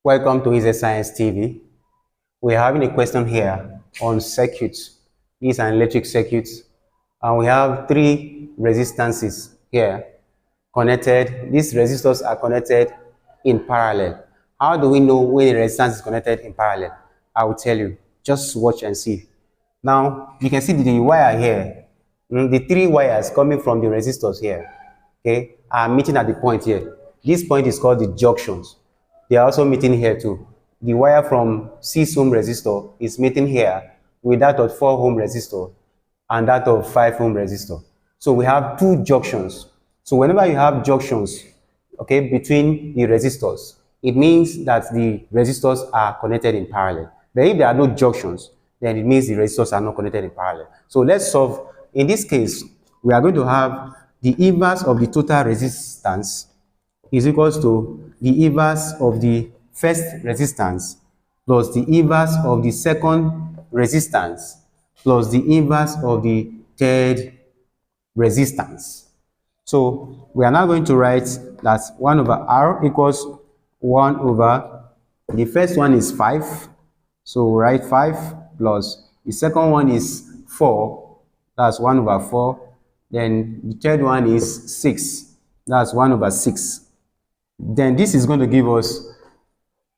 Welcome to Easy Science TV. We're having a question here on circuits. These are electric circuits, and we have three resistances here connected. These resistors are connected in parallel. How do we know when a resistance is connected in parallel? I will tell you. Just watch and see. Now, you can see the wire here. The three wires coming from the resistors here, okay, are meeting at the point here. This point is called the junctions. They are also meeting here too. The wire from 6 ohm resistor is meeting here with that of 4 ohm resistor and that of 5 ohm resistor. So we have two junctions. So whenever you have junctions, okay, between the resistors, it means that the resistors are connected in parallel. But if there are no junctions, then it means the resistors are not connected in parallel. So let's solve. In this case, we are going to have the inverse of the total resistance is equals to the inverse of the first resistance plus the inverse of the second resistance plus the inverse of the third resistance. So we are now going to write that 1 over R equals 1 over, the first one is 5, so we write 5 plus the second one is 4, that's 1 over 4, then the third one is 6, that's 1 over 6. Then this is going to give us,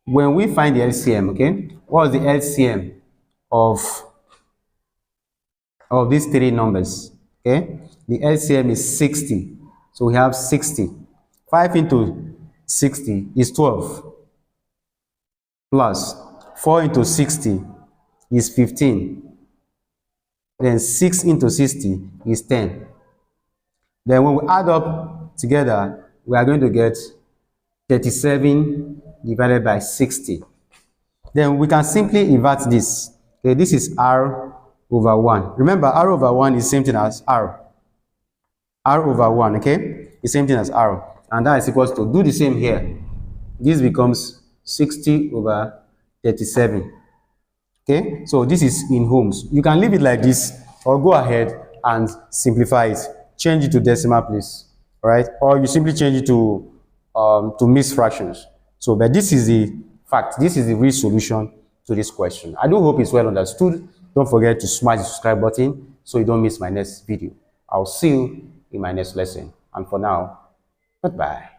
when we find the LCM, okay, what is the LCM of these three numbers? Okay, the LCM is 60, so we have 60. 5 into 60 is 12, plus 4 into 60 is 15, then 6 into 60 is 10. Then when we add up together, we are going to get 37 divided by 60. Then we can simply invert this. Okay, this is R over 1. Remember, R over 1 is the same thing as R. R over 1, okay, is the same thing as R. And that is equals to, do the same here. This becomes 60 over 37. Okay, so this is in ohms. You can leave it like this, or go ahead and simplify it. Change it to decimal place, all right? Or you simply change it to mixed fractions. So, but this is the fact. This is the real solution to this question. I do hope it's well understood. Don't forget to smash the subscribe button so you don't miss my next video. I'll see you in my next lesson. And for now, goodbye.